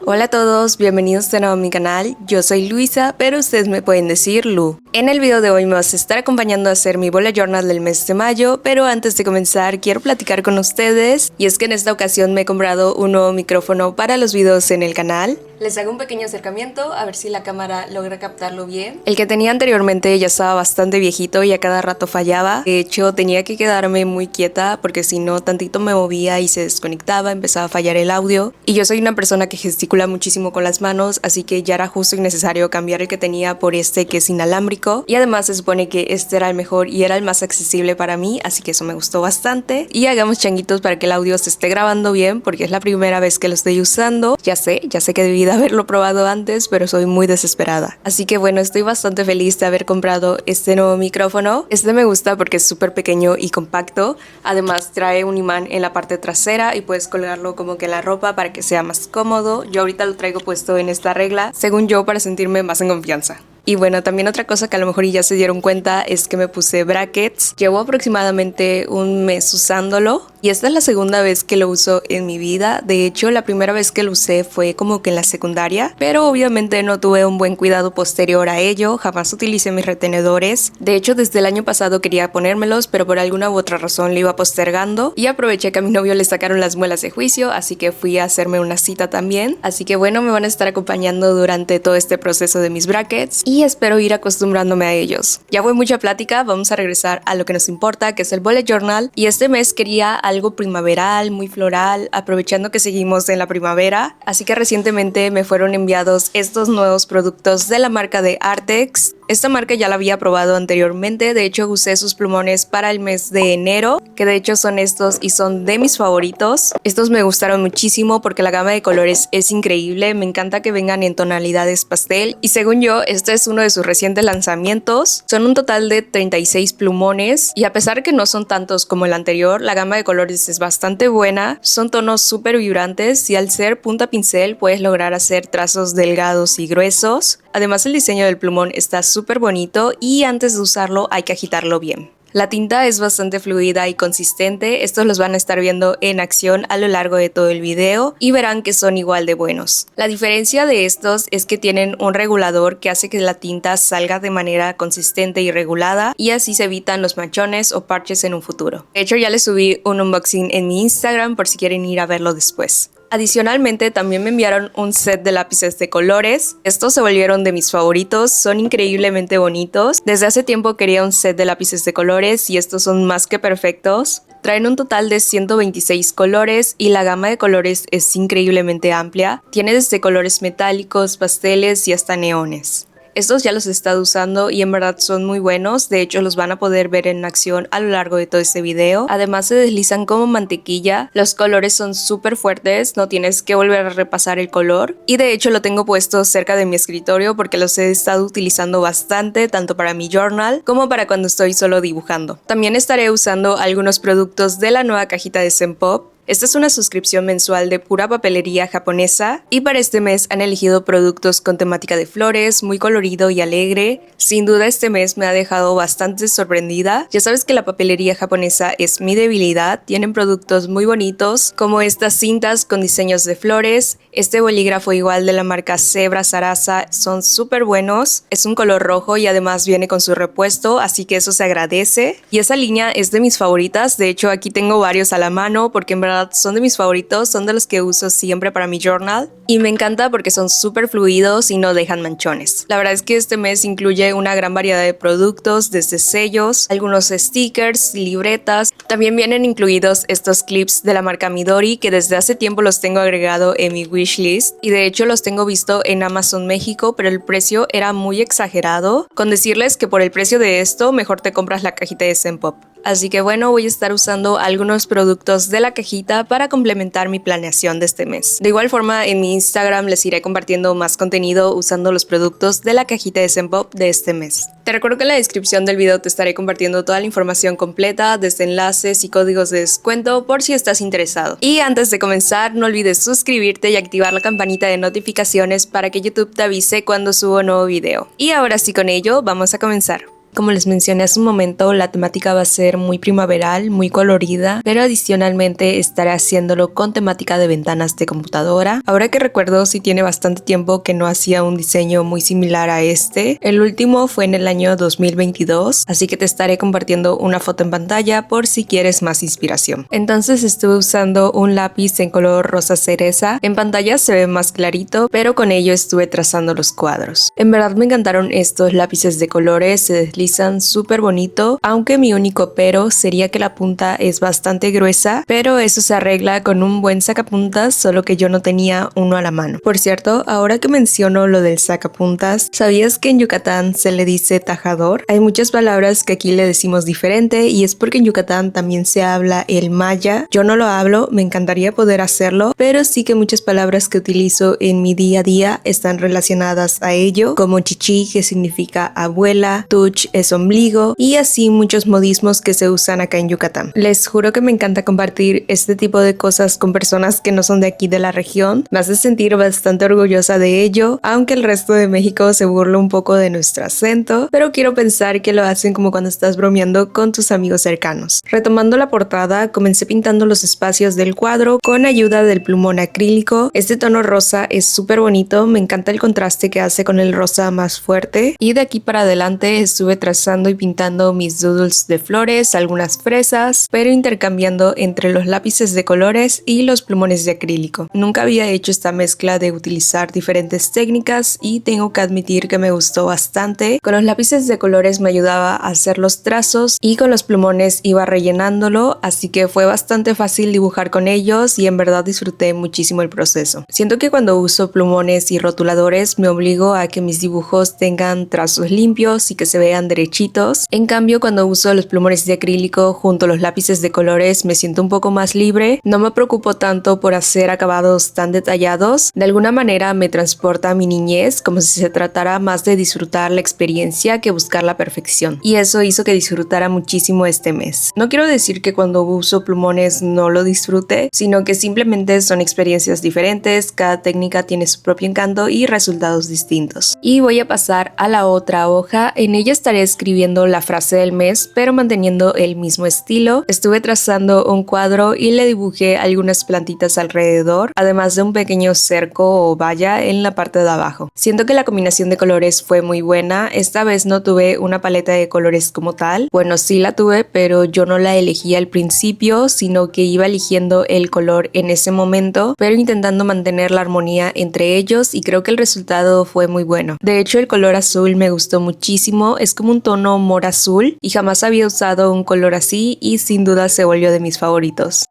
Hola a todos, bienvenidos de nuevo a mi canal. Yo soy Luisa, pero ustedes me pueden decir Lu. En el video de hoy me vas a estar acompañando a hacer mi bullet journal del mes de mayo, pero antes de comenzar quiero platicar con ustedes. Y es que en esta ocasión me he comprado un nuevo micrófono para los videos en el canal. Les hago un pequeño acercamiento a ver si la cámara logra captarlo bien. El que tenía anteriormente ya estaba bastante viejito y a cada rato fallaba. De hecho tenía que quedarme muy quieta porque si no tantito me movía y se desconectaba, empezaba a fallar el audio. Y yo soy una persona que gesticula muchísimo con las manos, así que ya era justo y necesario cambiar el que tenía por este que es inalámbrico. Y además se supone que este era el mejor y era el más accesible para mí, así que eso me gustó bastante. Y hagamos changuitos para que el audio se esté grabando bien porque es la primera vez que lo estoy usando. Ya sé que debí de haberlo probado antes, pero soy muy desesperada. Así que bueno, estoy bastante feliz de haber comprado este nuevo micrófono. Este me gusta porque es súper pequeño y compacto. Además trae un imán en la parte trasera y puedes colgarlo como que en la ropa para que sea más cómodo. Yo ahorita lo traigo puesto en esta regla, según yo, para sentirme más en confianza. Y bueno, también otra cosa que a lo mejor ya se dieron cuenta es que me puse brackets. Llevo aproximadamente un mes usándolo y esta es la segunda vez que lo uso en mi vida. De hecho, la primera vez que lo usé fue como que en la secundaria, pero obviamente no tuve un buen cuidado posterior a ello. Jamás utilicé mis retenedores. De hecho, desde el año pasado quería ponérmelos, pero por alguna u otra razón lo iba postergando y aproveché que a mi novio le sacaron las muelas de juicio, así que fui a hacerme una cita también. Así que bueno, me van a estar acompañando durante todo este proceso de mis brackets y espero ir acostumbrándome a ellos. Ya fue mucha plática, vamos a regresar a lo que nos importa, que es el bullet journal. Y este mes quería algo primaveral, muy floral, aprovechando que seguimos en la primavera. Así que recientemente me fueron enviados estos nuevos productos de la marca de Artex. Esta marca ya la había probado anteriormente, de hecho usé sus plumones para el mes de enero, que de hecho son estos y son de mis favoritos. Estos me gustaron muchísimo porque la gama de colores es increíble, me encanta que vengan en tonalidades pastel y según yo este es uno de sus recientes lanzamientos. Son un total de 36 plumones y a pesar que no son tantos como el anterior, la gama de colores es bastante buena, son tonos súper vibrantes y al ser punta pincel puedes lograr hacer trazos delgados y gruesos. Además el diseño del plumón está súper bonito y antes de usarlo hay que agitarlo bien. La tinta es bastante fluida y consistente, estos los van a estar viendo en acción a lo largo de todo el video y verán que son igual de buenos. La diferencia de estos es que tienen un regulador que hace que la tinta salga de manera consistente y regulada y así se evitan los manchones o parches en un futuro. De hecho ya les subí un unboxing en mi Instagram por si quieren ir a verlo después. Adicionalmente también me enviaron un set de lápices de colores. Estos se volvieron de mis favoritos, son increíblemente bonitos. Desde hace tiempo quería un set de lápices de colores y estos son más que perfectos. Traen un total de 126 colores y la gama de colores es increíblemente amplia. Tiene desde colores metálicos, pasteles y hasta neones. Estos ya los he estado usando y en verdad son muy buenos, de hecho los van a poder ver en acción a lo largo de todo este video. Además se deslizan como mantequilla, los colores son súper fuertes, no tienes que volver a repasar el color. Y de hecho lo tengo puesto cerca de mi escritorio porque los he estado utilizando bastante, tanto para mi journal como para cuando estoy solo dibujando. También estaré usando algunos productos de la nueva cajita de Zen Pop. Esta es una suscripción mensual de pura papelería japonesa y para este mes han elegido productos con temática de flores, muy colorido y alegre. Sin duda este mes me ha dejado bastante sorprendida. Ya sabes que la papelería japonesa es mi debilidad, tienen productos muy bonitos como estas cintas con diseños de flores. Este bolígrafo igual de la marca Zebra Sarasa son súper buenos, es un color rojo y además viene con su repuesto, así que eso se agradece. Y esa línea es de mis favoritas, de hecho aquí tengo varios a la mano porque en verdad son de mis favoritos, son de los que uso siempre para mi journal y me encanta porque son súper fluidos y no dejan manchones. La verdad es que este mes incluye una gran variedad de productos, desde sellos, algunos stickers, libretas. También vienen incluidos estos clips de la marca Midori que desde hace tiempo los tengo agregado en mi wishlist y de hecho los tengo visto en Amazon México, pero el precio era muy exagerado. Con decirles que por el precio de esto mejor te compras la cajita de Zen Pop. Así que bueno, voy a estar usando algunos productos de la cajita para complementar mi planeación de este mes. De igual forma, en mi Instagram les iré compartiendo más contenido usando los productos de la cajita de Zen Pop de este mes. Te recuerdo que en la descripción del video te estaré compartiendo toda la información completa, desde enlaces y códigos de descuento por si estás interesado. Y antes de comenzar, no olvides suscribirte y activar la campanita de notificaciones para que YouTube te avise cuando subo un nuevo video. Y ahora sí, con ello, vamos a comenzar. Como les mencioné hace un momento, la temática va a ser muy primaveral, muy colorida, pero adicionalmente estaré haciéndolo con temática de ventanas de computadora. Ahora que recuerdo, sí tiene bastante tiempo que no hacía un diseño muy similar a este. El último fue en el año 2022, así que te estaré compartiendo una foto en pantalla por si quieres más inspiración. Entonces estuve usando un lápiz en color rosa cereza. En pantalla se ve más clarito, pero con ello estuve trazando los cuadros. En verdad me encantaron estos lápices de colores, se deslizan súper bonito, aunque mi único pero sería que la punta es bastante gruesa, pero eso se arregla con un buen sacapuntas, solo que yo no tenía uno a la mano. Por cierto, ahora que menciono lo del sacapuntas, ¿sabías que en Yucatán se le dice tajador? Hay muchas palabras que aquí le decimos diferente y es porque en Yucatán también se habla el maya. Yo no lo hablo, me encantaría poder hacerlo, pero sí que muchas palabras que utilizo en mi día a día están relacionadas a ello, como chichi, que significa abuela, tuch es ombligo, y así muchos modismos que se usan acá en Yucatán. Les juro que me encanta compartir este tipo de cosas con personas que no son de aquí de la región. Me hace sentir bastante orgullosa de ello, aunque el resto de México se burla un poco de nuestro acento, pero quiero pensar que lo hacen como cuando estás bromeando con tus amigos cercanos. Retomando la portada, comencé pintando los espacios del cuadro con ayuda del plumón acrílico. Este tono rosa es súper bonito, me encanta el contraste que hace con el rosa más fuerte, y de aquí para adelante estuve trazando y pintando mis doodles de flores, algunas fresas, pero intercambiando entre los lápices de colores y los plumones de acrílico. Nunca había hecho esta mezcla de utilizar diferentes técnicas y tengo que admitir que me gustó bastante. Con los lápices de colores me ayudaba a hacer los trazos y con los plumones iba rellenándolo, así que fue bastante fácil dibujar con ellos y en verdad disfruté muchísimo el proceso. Siento que cuando uso plumones y rotuladores me obligo a que mis dibujos tengan trazos limpios y que se vean derechitos. En cambio, cuando uso los plumones de acrílico junto a los lápices de colores me siento un poco más libre, no me preocupo tanto por hacer acabados tan detallados. De alguna manera me transporta a mi niñez, como si se tratara más de disfrutar la experiencia que buscar la perfección, y eso hizo que disfrutara muchísimo este mes. No quiero decir que cuando uso plumones no lo disfrute, sino que simplemente son experiencias diferentes, cada técnica tiene su propio encanto y resultados distintos. Y voy a pasar a la otra hoja. En ella estaré escribiendo la frase del mes, pero manteniendo el mismo estilo. Estuve trazando un cuadro y le dibujé algunas plantitas alrededor, además de un pequeño cerco o valla en la parte de abajo. Siento que la combinación de colores fue muy buena. Esta vez no tuve una paleta de colores como tal. Bueno, sí la tuve, pero yo no la elegí al principio, sino que iba eligiendo el color en ese momento, pero intentando mantener la armonía entre ellos, y creo que el resultado fue muy bueno. De hecho, el color azul me gustó muchísimo, es como un tono mora azul y jamás había usado un color así y sin duda se volvió de mis favoritos.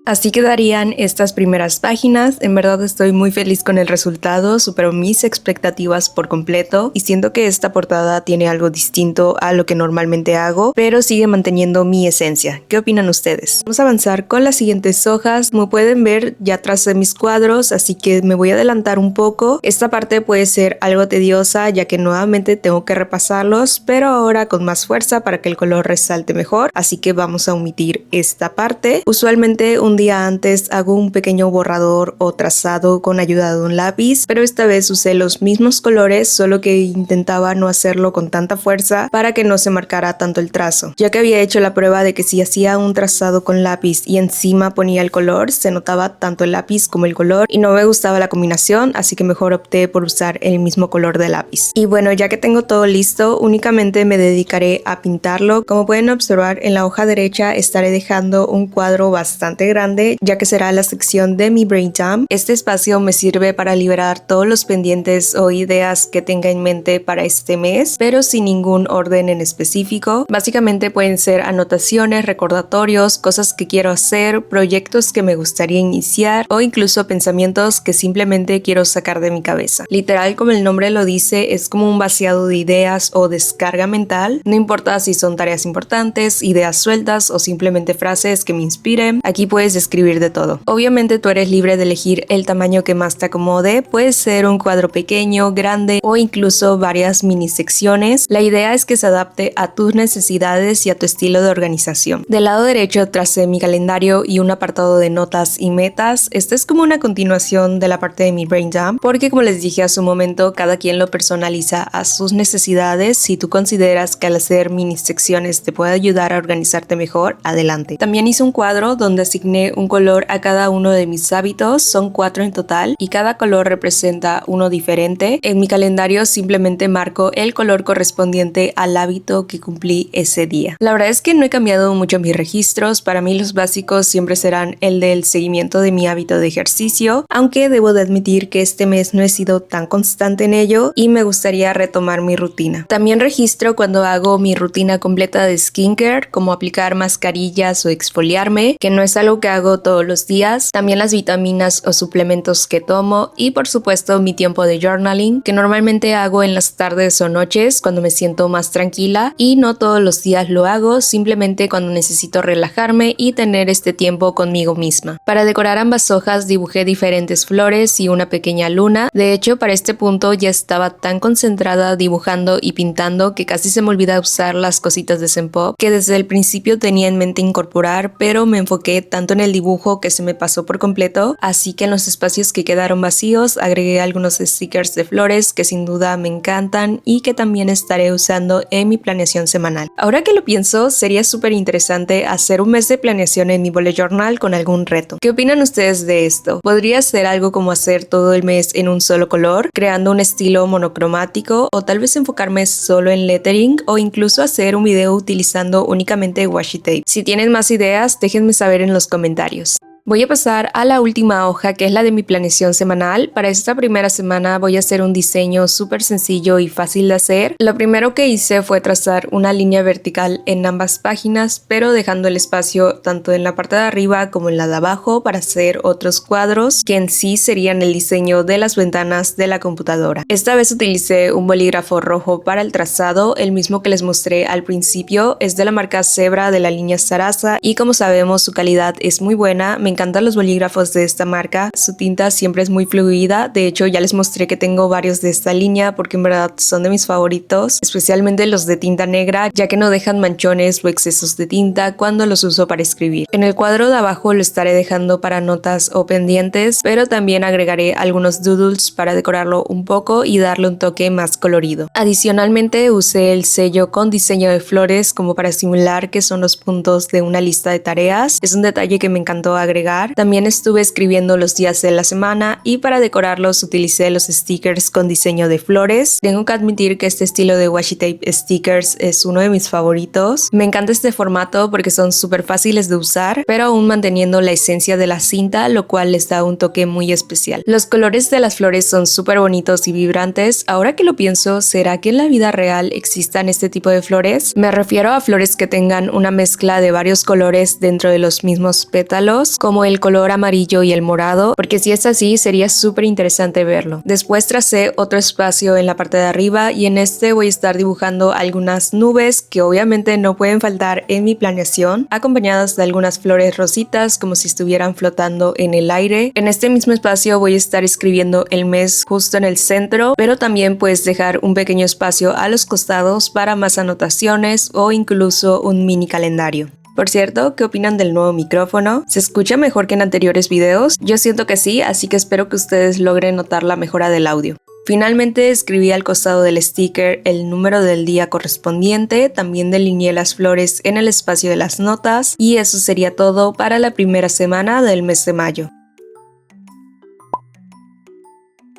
Así quedarían estas primeras páginas. En verdad estoy muy feliz con el resultado, superó mis expectativas por completo y siento que esta portada tiene algo distinto a lo que normalmente hago, pero sigue manteniendo mi esencia. ¿Qué opinan ustedes? Vamos a avanzar con las siguientes hojas. Como pueden ver, ya tracé mis cuadros, así que me voy a adelantar un poco. Esta parte puede ser algo tediosa ya que nuevamente tengo que repasarlos, pero ahora con más fuerza para que el color resalte mejor, así que vamos a omitir esta parte. Usualmente un día antes hago un pequeño borrador o trazado con ayuda de un lápiz, pero esta vez usé los mismos colores, solo que intentaba no hacerlo con tanta fuerza para que no se marcara tanto el trazo, ya que había hecho la prueba de que si hacía un trazado con lápiz y encima ponía el color, se notaba tanto el lápiz como el color y no me gustaba la combinación, así que mejor opté por usar el mismo color de lápiz. Y bueno, ya que tengo todo listo, únicamente me dedicaré a pintarlo. Como pueden observar, en la hoja derecha estaré dejando un cuadro bastante grande, ya que será la sección de mi brain dump. Este espacio me sirve para liberar todos los pendientes o ideas que tenga en mente para este mes, pero sin ningún orden en específico. Básicamente pueden ser anotaciones, recordatorios, cosas que quiero hacer, proyectos que me gustaría iniciar o incluso pensamientos que simplemente quiero sacar de mi cabeza. Literal, como el nombre lo dice, es como un vaciado de ideas o descarga mental. No importa si son tareas importantes, ideas sueltas o simplemente frases que me inspiren. Aquí puedes puedes escribir de todo. Obviamente tú eres libre de elegir el tamaño que más te acomode, puede ser un cuadro pequeño, grande o incluso varias mini secciones. La idea es que se adapte a tus necesidades y a tu estilo de organización. Del lado derecho tracé mi calendario y un apartado de notas y metas. Esta es como una continuación de la parte de mi brain dump, porque como les dije hace un momento, cada quien lo personaliza a sus necesidades. Si tú consideras que al hacer mini secciones te puede ayudar a organizarte mejor, adelante. También hice un cuadro donde asigné un color a cada uno de mis hábitos, son 4 en total y cada color representa uno diferente. En mi calendario simplemente marco el color correspondiente al hábito que cumplí ese día. La verdad es que no he cambiado mucho mis registros, para mí los básicos siempre serán el del seguimiento de mi hábito de ejercicio, aunque debo de admitir que este mes no he sido tan constante en ello y me gustaría retomar mi rutina. También registro cuando hago mi rutina completa de skincare, como aplicar mascarillas o exfoliarme, que no es algo que hago todos los días, también las vitaminas o suplementos que tomo y por supuesto mi tiempo de journaling, que normalmente hago en las tardes o noches cuando me siento más tranquila y no todos los días lo hago, simplemente cuando necesito relajarme y tener este tiempo conmigo misma. Para decorar ambas hojas dibujé diferentes flores y una pequeña luna. De hecho, para este punto ya estaba tan concentrada dibujando y pintando que casi se me olvida usar las cositas de Sempop que desde el principio tenía en mente incorporar, pero me enfoqué tanto en el dibujo que se me pasó por completo, así que en los espacios que quedaron vacíos agregué algunos stickers de flores que sin duda me encantan y que también estaré usando en mi planeación semanal. Ahora que lo pienso, sería súper interesante hacer un mes de planeación en mi bullet journal con algún reto. ¿Qué opinan ustedes de esto? ¿Podría ser algo como hacer todo el mes en un solo color, creando un estilo monocromático, o tal vez enfocarme solo en lettering o incluso hacer un video utilizando únicamente washi tape? Si tienen más ideas, déjenme saber en los comentarios. Voy a pasar a la última hoja, que es la de mi planeación semanal. Para esta primera semana voy a hacer un diseño súper sencillo y fácil de hacer. Lo primero que hice fue trazar una línea vertical en ambas páginas, pero dejando el espacio tanto en la parte de arriba como en la de abajo para hacer otros cuadros que en sí serían el diseño de las ventanas de la computadora. Esta vez utilicé un bolígrafo rojo para el trazado, el mismo que les mostré al principio. Es de la marca Zebra de la línea Sarasa y como sabemos su calidad es muy buena. Me encantan los bolígrafos de esta marca, su tinta siempre es muy fluida. De hecho ya les mostré que tengo varios de esta línea porque en verdad son de mis favoritos, especialmente los de tinta negra, ya que no dejan manchones o excesos de tinta cuando los uso para escribir. En el cuadro de abajo lo estaré dejando para notas o pendientes, pero también agregaré algunos doodles para decorarlo un poco y darle un toque más colorido. Adicionalmente usé el sello con diseño de flores como para simular que son los puntos de una lista de tareas. Es un detalle que me encantó agregar. También estuve escribiendo los días de la semana y para decorarlos utilicé los stickers con diseño de flores. Tengo que admitir que este estilo de washi tape stickers es uno de mis favoritos. Me encanta este formato porque son súper fáciles de usar, pero aún manteniendo la esencia de la cinta, lo cual les da un toque muy especial. Los colores de las flores son súper bonitos y vibrantes. Ahora que lo pienso, ¿será que en la vida real existan este tipo de flores? Me refiero a flores que tengan una mezcla de varios colores dentro de los mismos pétalos, como el color amarillo y el morado, porque si es así sería súper interesante verlo. Después tracé otro espacio en la parte de arriba y en este voy a estar dibujando algunas nubes que obviamente no pueden faltar en mi planeación, acompañadas de algunas flores rositas como si estuvieran flotando en el aire. En este mismo espacio voy a estar escribiendo el mes justo en el centro, pero también puedes dejar un pequeño espacio a los costados para más anotaciones o incluso un mini calendario. Por cierto, ¿qué opinan del nuevo micrófono? ¿Se escucha mejor que en anteriores videos? Yo siento que sí, así que espero que ustedes logren notar la mejora del audio. Finalmente escribí al costado del sticker el número del día correspondiente, también delineé las flores en el espacio de las notas y eso sería todo para la primera semana del mes de mayo.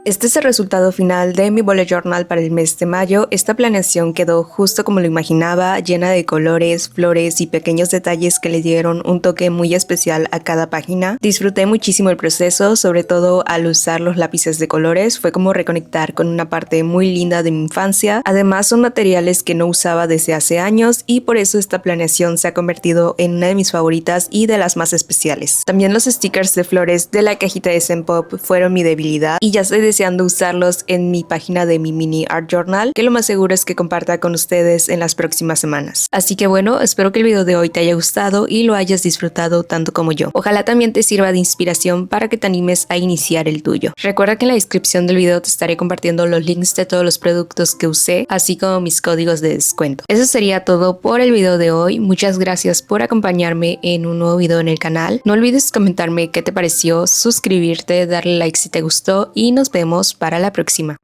Este es el resultado final de mi bullet journal para el mes de mayo. Esta planeación quedó justo como lo imaginaba, llena de colores, flores y pequeños detalles que le dieron un toque muy especial a cada página. Disfruté muchísimo el proceso, sobre todo al usar los lápices de colores. Fue como reconectar con una parte muy linda de mi infancia. Además son materiales que no usaba desde hace años y por eso esta planeación se ha convertido en una de mis favoritas y de las más especiales. También los stickers de flores de la cajita de Sempop fueron mi debilidad y ya sé deseando usarlos en mi página de mi mini art journal, que lo más seguro es que comparta con ustedes en las próximas semanas. Así que bueno, espero que el video de hoy te haya gustado y lo hayas disfrutado tanto como yo. Ojalá también te sirva de inspiración para que te animes a iniciar el tuyo. Recuerda que en la descripción del video te estaré compartiendo los links de todos los productos que usé, así como mis códigos de descuento. Eso sería todo por el video de hoy. Muchas gracias por acompañarme en un nuevo video en el canal. No olvides comentarme qué te pareció, suscribirte, darle like si te gustó y nos vemos para la próxima.